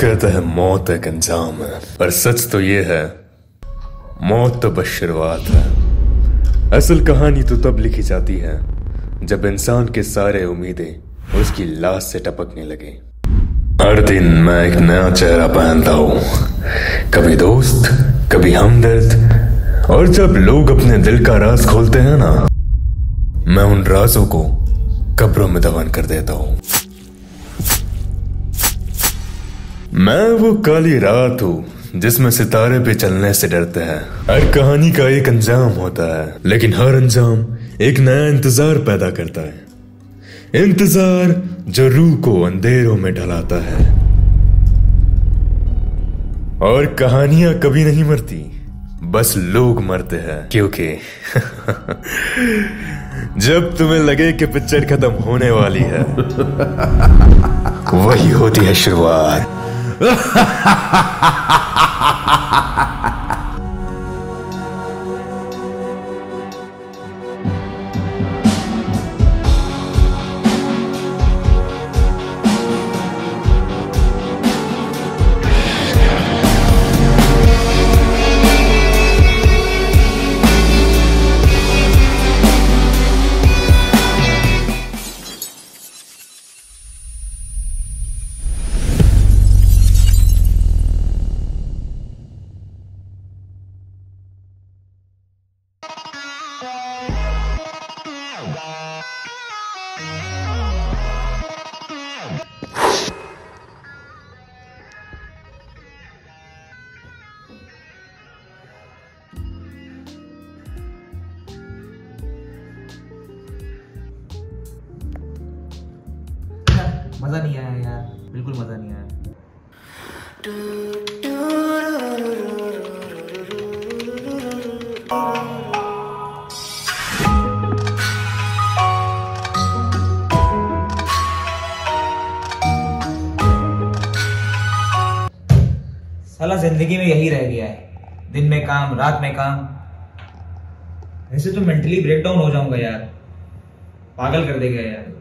कहते हैं मौत एक अंजाम है, पर सच तो ये है मौत तो बस शुरुआत है। असल कहानी तो तब लिखी जाती है जब इंसान के सारे उम्मीदें उसकी लाश से टपकने लगे। हर दिन मैं एक नया चेहरा पहनता हूँ, कभी दोस्त, कभी हमदर्द, और जब लोग अपने दिल का राज खोलते हैं ना, मैं उन राजों को कब्रों में दफन कर देता हूँ। मैं वो काली रात हूँ जिसमें सितारे पे चलने से डरते हैं। हर कहानी का एक अंजाम होता है, लेकिन हर अंजाम एक नया इंतजार पैदा करता है। इंतजार जो रूह को अंधेरों में ढलाता है। और कहानियां कभी नहीं मरती, बस लोग मरते हैं। क्योंकि जब तुम्हें लगे कि पिक्चर खत्म होने वाली है, वही होती है शुरुआत। मजा नहीं आया यार, बिल्कुल मजा नहीं आया। साला जिंदगी में यही रह गया है, दिन में काम रात में काम। ऐसे तो मेंटली ब्रेक डाउन हो जाऊंगा यार, पागल कर देगा यार।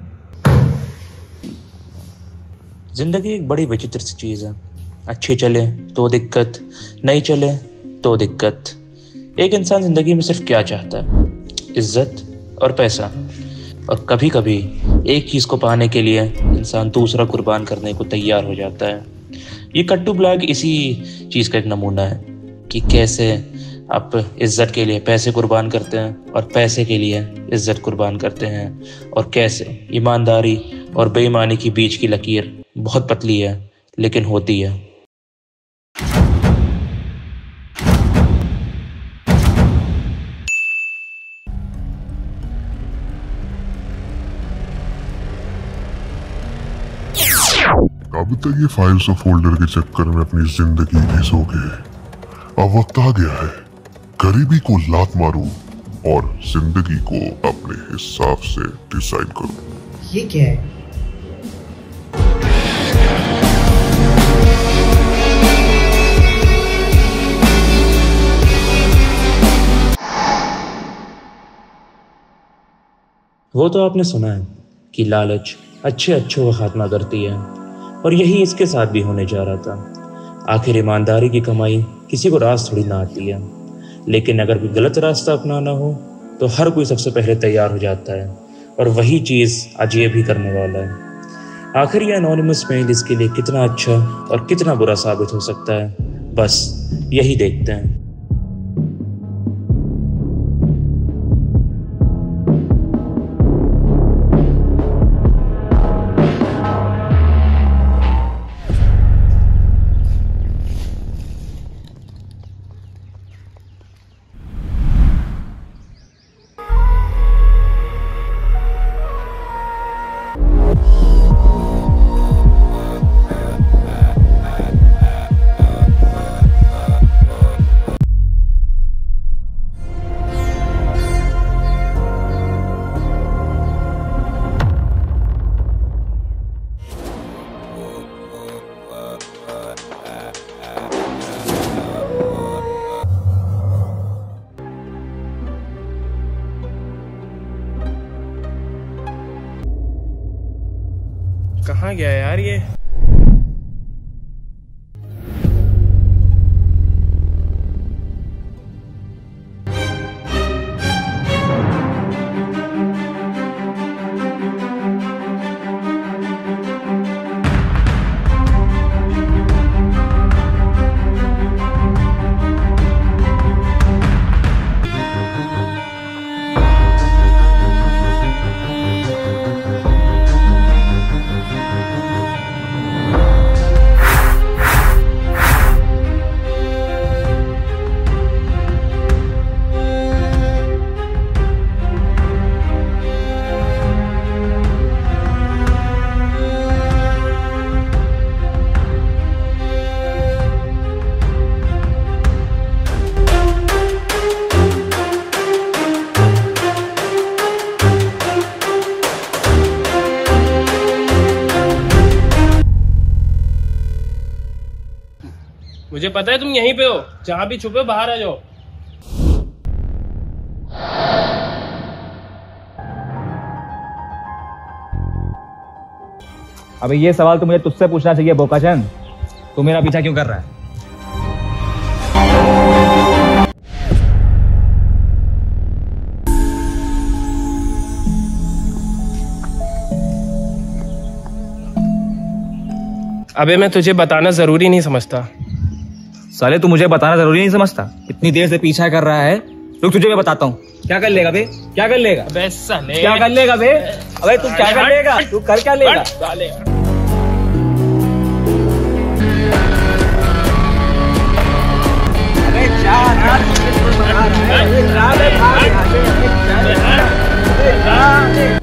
जिंदगी एक बड़ी विचित्र सी चीज़ है। अच्छी चले तो दिक्कत, नहीं चले तो दिक्कत। एक इंसान जिंदगी में सिर्फ क्या चाहता है? इज्जत और पैसा। और कभी कभी एक चीज़ को पाने के लिए इंसान दूसरा कुर्बान करने को तैयार हो जाता है। ये कट्टू ब्लॉग इसी चीज़ का एक नमूना है कि कैसे आप इज्जत के लिए पैसे कुर्बान करते हैं और पैसे के लिए इज्जत कुर्बान करते हैं, और कैसे ईमानदारी और बेईमानी के बीच की लकीर बहुत पतली है लेकिन होती है। अब तक ये फाइल्स और फोल्डर के चक्कर में अपनी जिंदगी घिसोगे। अब वक्त आ गया है, गरीबी को लात मारूं और जिंदगी को अपने हिसाब से डिजाइन करूं। ये क्या है? वो तो आपने सुना है कि लालच अच्छे अच्छों का खात्मा करती है, और यही इसके साथ भी होने जा रहा था। आखिर ईमानदारी की कमाई किसी को रास थोड़ी ना आती है, लेकिन अगर कोई गलत रास्ता अपनाना हो तो हर कोई सबसे पहले तैयार हो जाता है, और वही चीज़ आज ये भी करने वाला है। आखिर ये एनोनिमस मेल इसके लिए कितना अच्छा और कितना बुरा साबित हो सकता है, बस यही देखते हैं। कहाँ गया यार ये? मुझे पता है तुम यहीं पे हो, जहाँ भी छुपे बाहर आ जाओ। अबे ये सवाल तो मुझे तुझसे पूछना चाहिए बोकाचंद, तू मेरा पीछा क्यों कर रहा है? अबे मैं तुझे बताना जरूरी नहीं समझता। साले तू मुझे बताना जरूरी नहीं समझता? इतनी देर से पीछा कर रहा है, रुक तुझे मैं बताता हूँ। क्या कर लेगा बे? क्या कर लेगा? अबे साले क्या कर लेगा बे? अबे तू क्या कर लेगा? तू कर क्या लेगा? साले अबे जा ना, तुझे बता रहा है। अबे जा बे, भाग यहाँ से। अबे जा।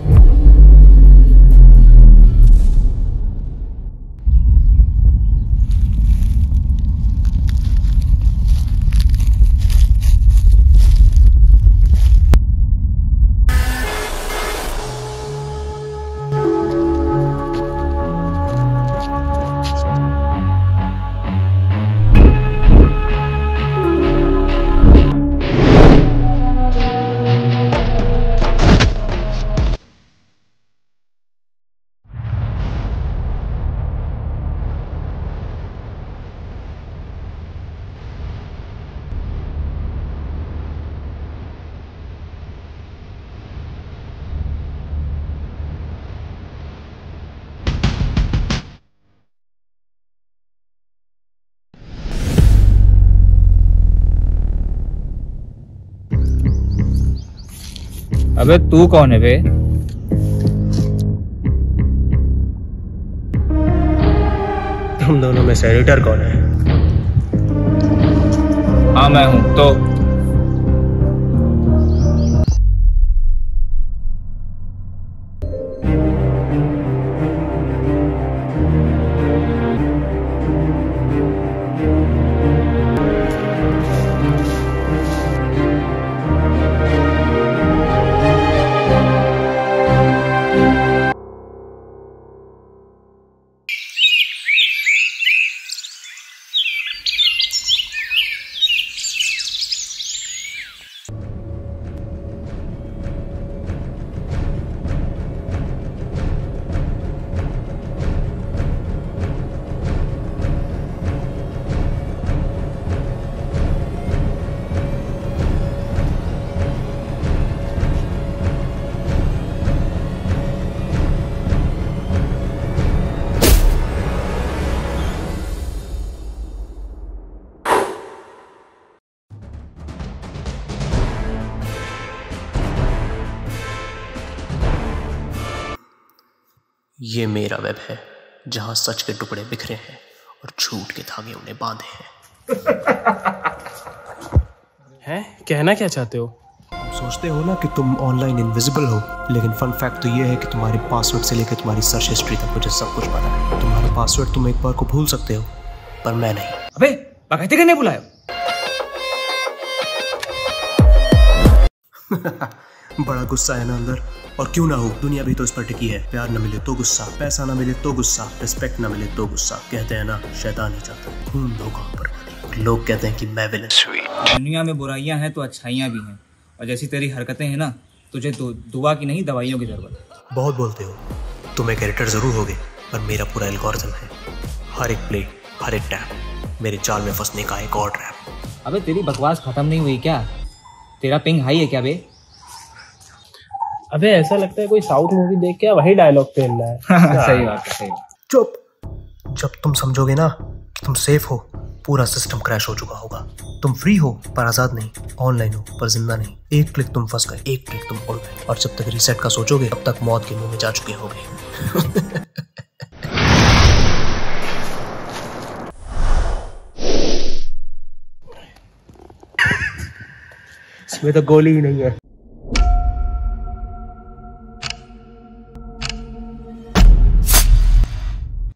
अबे तू कौन है बे? तुम दोनों में से एडिटर कौन है? हाँ मैं हूँ। तो ये मेरा वेब है, जहां सच के टुकड़े बिखरे हैं और झूठ के धागे उन्हें बांधे हैं? कहना क्या चाहते हो? तुम सोचते हो ना कि तुम ऑनलाइन इनविजिबल हो, लेकिन फन फैक्ट तो ये है कि तुम्हारे पासवर्ड से लेकर तुम्हारी सर्च हिस्ट्री तक मुझे सब कुछ पता है। तुम्हारा पासवर्ड तुम एक बार को भूल सकते हो, पर मैं नहीं। अबे बकैती करने बुलाया? बड़ा गुस्सा है ना अंदर, और क्यों ना हो, दुनिया भी तो इस पर टिकी है। प्यार न मिले तो गुस्सा, पैसा न मिले तो गुस्सा, रिस्पेक्ट न मिले तो गुस्सा। कहते हैं ना शैतान ही चाहता है खून धोखा बर्बादी, और लोग कहते हैं कि मैं विलन। दुनिया में बुराइयां हैं तो अच्छाइयां भी हैं, और जैसी तेरी हरकतें हैं ना, तुझे दुआ की नहीं दवाइयों की जरूरत है। बहुत बोलते हो, तुम एक एडिटर जरूर होगे, पर मेरा पूरा एल्गोरिथम है। हर एक प्ले, हर एक टैप मेरे जाल में फंसने का एक और ट्रैप। अबे तेरी बकवास खत्म नहीं हुई क्या? तेरा पिंग हाई है क्या बे? अबे ऐसा लगता है कोई साउथ मूवी देख के वही डायलॉग फेल रहा है। सही बात है, सही बात। चुप। जब तुम समझोगे ना कि तुम सेफ हो, पूरा सिस्टम क्रैश हो चुका होगा। तुम फ्री हो पर आजाद नहीं, ऑनलाइन हो पर जिंदा नहीं। एक क्लिक तुम फंस गए, एक क्लिक तुम उड़ गए, और जब तक रीसेट का सोचोगे तब तक मौत के मुंह में जा चुके होगे। इसमें तो गोली ही नहीं है।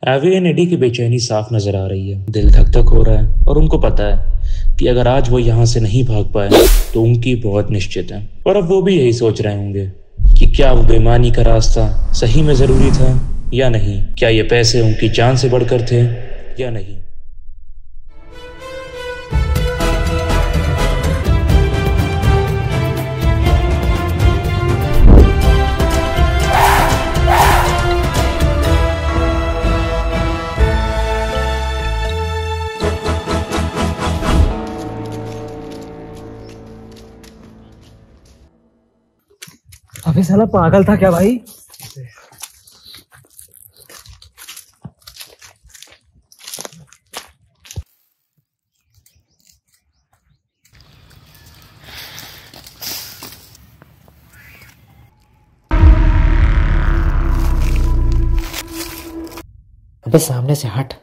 एवी एंड एडी की बेचैनी साफ नजर आ रही है। दिल धक धक हो रहा है और उनको पता है कि अगर आज वो यहाँ से नहीं भाग पाए तो उनकी बहुत निश्चित है। और अब वो भी यही सोच रहे होंगे कि क्या वो बेईमानी का रास्ता सही में जरूरी था या नहीं, क्या ये पैसे उनकी जान से बढ़कर थे या नहीं। अबे साला पागल था क्या भाई? अबे सामने से हट।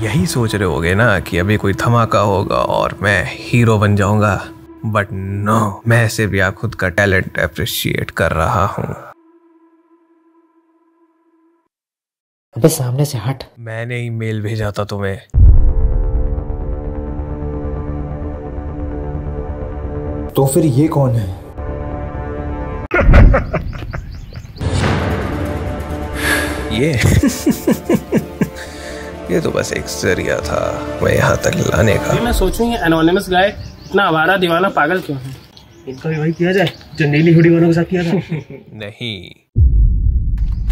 यही सोच रहे होगे ना कि अभी कोई धमाका होगा और मैं हीरो बन जाऊंगा, बट नो, मैं सिर्फ यहाँ खुद का टैलेंट अप्रिशिएट कर रहा हूँ। अबे सामने से हट। मैंने ही मेल भेजा था तुम्हें। तो फिर ये कौन है? ये ये तो बस एक जरिया था मैं यहाँ तक लाने का। मैं सोचूं ये एनोनिमस गाय इतना आवारा दीवाना पागल क्यों है? इनका भी भाई किया जाए जो नीली हुडी वालों के साथ किया था। नहीं,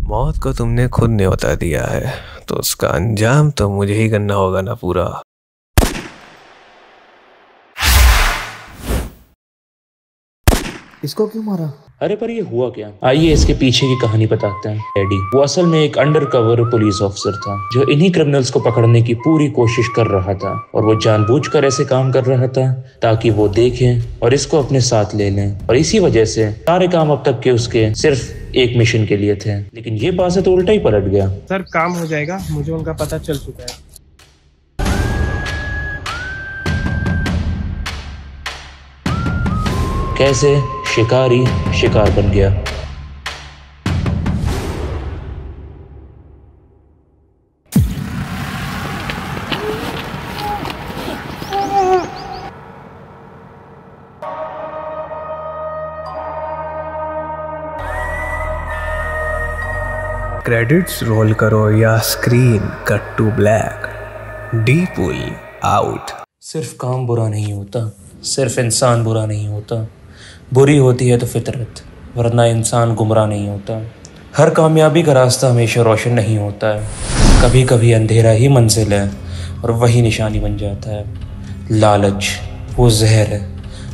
मौत को तुमने खुद न्योता दिया है तो उसका अंजाम तो मुझे ही करना होगा ना पूरा। इसको क्यों मारा? अरे पर ये हुआ क्या? आइए इसके पीछे की कहानी बताते हैं। एडी वो असल में एक अंडरकवर पुलिस ऑफिसर था जो इन्हीं क्रिमिनल्स को पकड़ने की पूरी कोशिश कर रहा था, और वो जानबूझकर ऐसे काम कर रहा था ताकि वो देखें और इसको अपने साथ ले लें, और इसी वजह से सारे काम अब तक के उसके सिर्फ एक मिशन के लिए थे। लेकिन ये बात से तो उल्टा ही पलट गया। सर काम हो जाएगा, मुझे उनका पता चल चुका है। कैसे शिकारी शिकार बन गया। क्रेडिट्स रोल करो या screen cut to black. D pull out. सिर्फ काम बुरा नहीं होता, सिर्फ इंसान बुरा नहीं होता, बुरी होती है तो फितरत, वरना इंसान गुमराह नहीं होता। हर कामयाबी का रास्ता हमेशा रोशन नहीं होता है, कभी कभी अंधेरा ही मंजिल है और वही निशानी बन जाता है। लालच वो जहर है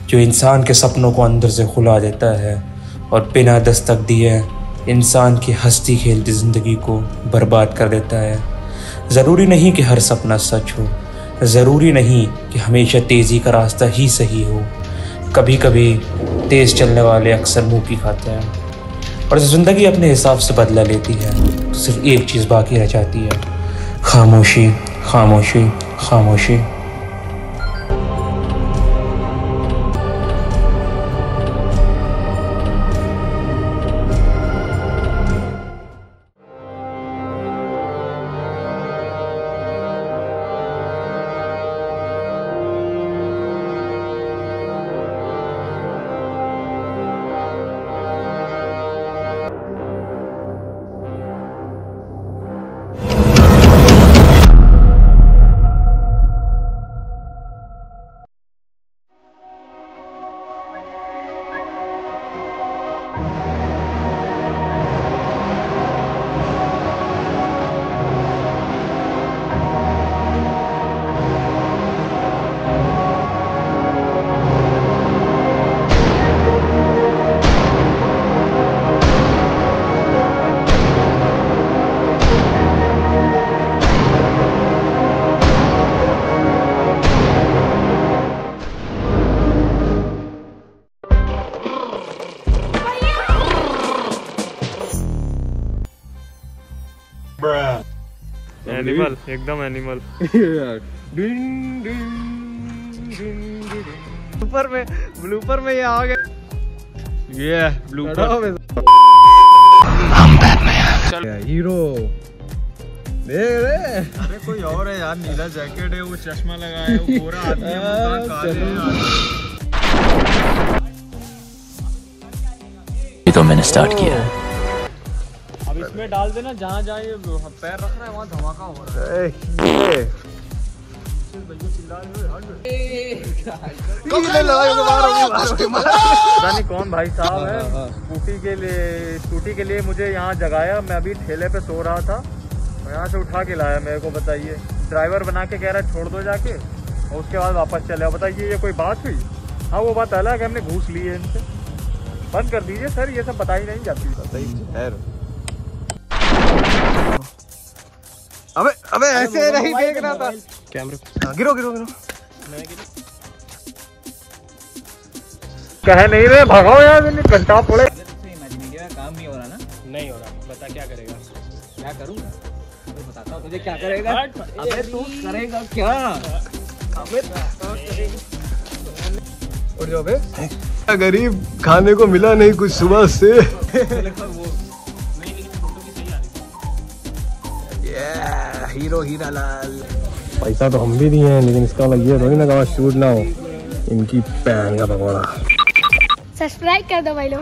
जो इंसान के सपनों को अंदर से खुला देता है और बिना दस्तक दिए इंसान की हंसती खेलती ज़िंदगी को बर्बाद कर देता है। ज़रूरी नहीं कि हर सपना सच हो, ज़रूरी नहीं कि हमेशा तेज़ी का रास्ता ही सही हो। कभी कभी तेज़ चलने वाले अक्सर मुँह की खाते हैं, और ज़िंदगी अपने हिसाब से बदला लेती है तो सिर्फ एक चीज़ बाकी रह जाती है, खामोशी, खामोशी, खामोशी। एनिमल, एकदम एनिमल। ब्लूपर में ये आ गए। ये ब्लूपर। हीरो देख रहे। अरे कोई और है यार, नीला जैकेट है, वो चश्मा लगाया है, वो गोरा आदमी है, वो काले ये तो मैंने स्टार्ट किया है। अब इसमें डाल देना, जहाँ जहाँ ये पैर रख रहा है वहाँ धमाका हो रहा है। कौन भाई साहब है, स्कूटी के लिए मुझे यहाँ जगाया। मैं अभी ठेले पे सो रहा था, यहाँ से उठा के लाया मेरे को, बताइए। ड्राइवर बना के कह रहा है छोड़ दो जाके, और उसके बाद वापस चले। बताइए ये कोई बात हुई? हाँ वो बात अलग है, हमने घूस ली है इनसे। बंद कर दीजिए सर, ये सब बताई नहीं जाती। अबे ऐसे नहीं देख रहा था कैमरे। गिरो गिरो गिरो। कह नहीं रहे, भगाओ यार, घंटा पड़े। काम नहीं हो रहा ना? नहीं हो रहा, बता क्या करेगा? क्या करूँगा? तो बताता हूँ तुझे क्या करेगा। अबे तू करेगा क्या? उठ जाओ बे। गरीब, खाने को मिला नहीं कुछ सुबह से। हीरो हीरा लाल। पैसा तो हम भी दिए हैं, लेकिन इसका मतलब ये थोड़ी ना शूट ना हो। इनकी पैन का पकौड़ा। सब्सक्राइब कर दो भाई लोग।